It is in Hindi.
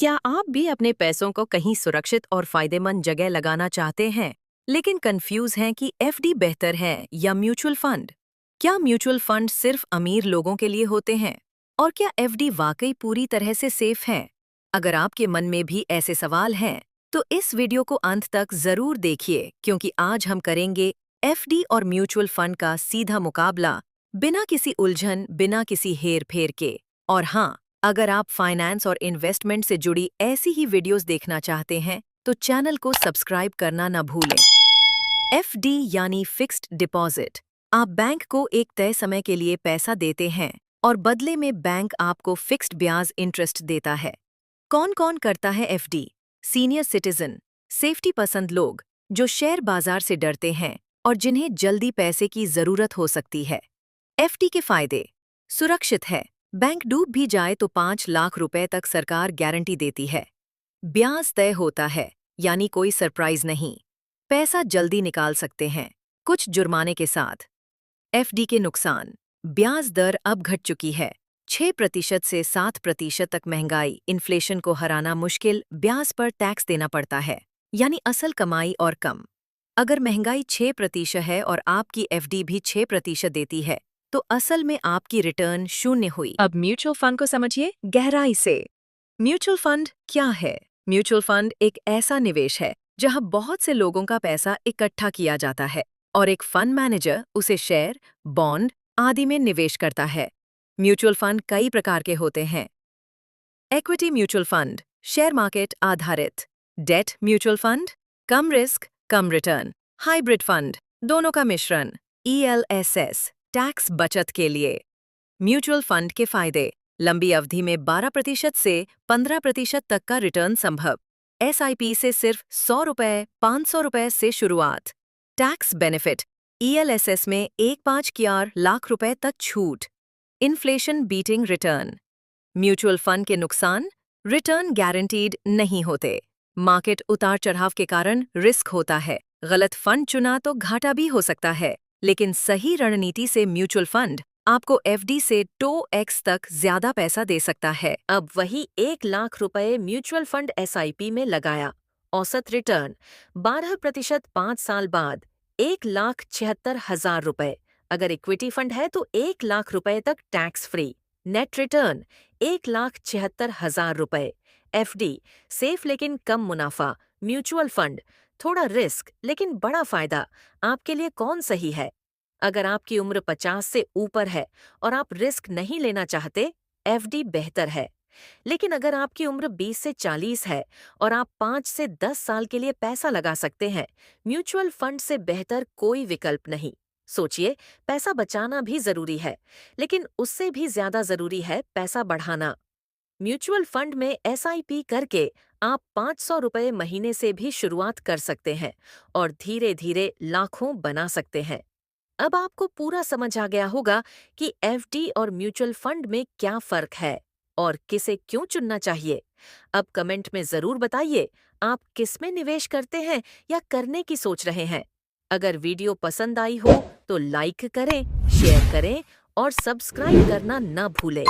क्या आप भी अपने पैसों को कहीं सुरक्षित और फायदेमंद जगह लगाना चाहते हैं, लेकिन कंफ्यूज हैं कि एफडी बेहतर है या म्यूचुअल फंड? क्या म्यूचुअल फंड सिर्फ अमीर लोगों के लिए होते हैं? और क्या एफडी वाकई पूरी तरह से सेफ है? अगर आपके मन में भी ऐसे सवाल हैं, तो इस वीडियो को अंत तक जरूर देखिए, क्योंकि आज हम करेंगे एफडी और म्यूचुअल फंड का सीधा मुकाबला, बिना किसी उलझन, बिना किसी हेर-फेर के। और हाँ, अगर आप फाइनेंस और इन्वेस्टमेंट से जुड़ी ऐसी ही वीडियोस देखना चाहते हैं, तो चैनल को सब्सक्राइब करना न भूलें। एफडी यानी फिक्स्ड डिपॉजिट। आप बैंक को एक तय समय के लिए पैसा देते हैं और बदले में बैंक आपको फिक्स्ड ब्याज इंटरेस्ट देता है। कौन-कौन करता है एफडी? सीनियर सिटीजन, सेफ्टी पसंद लोग जो शेयर बाजार से डरते हैं और जिन्हें जल्दी पैसे की जरूरत हो सकती है। एफडी के फायदे: सुरक्षित है, बैंक डूब भी जाए तो 5 लाख रुपए तक सरकार गारंटी देती है। ब्याज तय होता है, यानी कोई सरप्राइज नहीं। पैसा जल्दी निकाल सकते हैं, कुछ जुर्माने के साथ। एफडी के नुकसान: ब्याज दर अब घट चुकी है, 6% से 7% तक। महंगाई, इन्फ्लेशन को हराना मुश्किल, ब्याज पर टैक्स देना पड़ता है, यानी असल कमाई और कम। अगर महंगाई 6% है और आपकी एफडी भी 6% देती है, तो असल में आपकी रिटर्न शून्य हुई। अब म्यूचुअल फंड को समझिए गहराई से। म्यूचुअल फंड क्या है? म्यूचुअल फंड एक ऐसा निवेश है जहां बहुत से लोगों का पैसा इकट्ठा किया जाता है और एक फंड मैनेजर उसे शेयर, बॉन्ड आदि में निवेश करता है। म्यूचुअल फंड कई प्रकार के होते हैं। Equity mutual fund, share market आधारित। डेट म्यूचुअल फंड, कम रिस्क कम रिटर्न। हाइब्रिड फंड, दोनों का मिश्रण। ईएलएसएस, टैक्स बचत के लिए। म्यूचुअल फंड के फायदे: लंबी अवधि में 12% से 15% तक का रिटर्न संभव। एसआईपी से सिर्फ 100 रुपए, 500 रुपए से शुरुआत। टैक्स बेनिफिट: ईएलएसएस में 1.5 लाख रुपए तक छूट। Inflation beating return. Mutual fund के नुकसान: रिटर्न गारंटीड नहीं होते, मार्केट उतार चढ़ाव के कारण रिस्क होता है, गलत फंड चुना तो घाटा भी हो सकता है, लेकिन सही रणनीति से म्यूचुअल फंड आपको एफडी से 2x तक ज्यादा पैसा दे सकता है। अब वही 1 लाख रुपए म्यूचुअल फंड एसआईपी में लगाया, औसत रिटर्न 12% 5 साल बाद, 1,76,000 रुपए। अगर इक्विटी फंड है तो 1 लाख रुपए तक टैक्स फ्री। नेट रिटर्न 1,76,000 रुपए। एफडी सेफ लेकिन कम मुनाफा, म्यूचुअल फंड थोड़ा रिस्क लेकिन बड़ा फायदा। आपके लिए कौन सही है? अगर आपकी उम्र 50 से ऊपर है और आप रिस्क नहीं लेना चाहते, एफडी बेहतर है। लेकिन अगर आपकी उम्र 20 से 40 है और आप 5 से 10 साल के लिए पैसा लगा सकते हैं, म्यूचुअल फंड से बेहतर कोई विकल्प नहीं। सोचिए, पैसा बचाना भी जरूरी है, लेकिन उससे भी ज्यादा जरूरी है पैसा बढ़ाना। म्यूचुअल फंड में एसआईपी करके आप 500 रुपए महीने से भी शुरुआत कर सकते हैं और धीरे धीरे लाखों बना सकते हैं। अब आपको पूरा समझ आ गया होगा कि एफडी और म्यूचुअल फंड में क्या फर्क है और किसे क्यों चुनना चाहिए। अब कमेंट में जरूर बताइए, आप किस में निवेश करते हैं या करने की सोच रहे हैं। अगर वीडियो पसंद आई हो तो लाइक करें, शेयर करें और सब्सक्राइब करना न भूलें।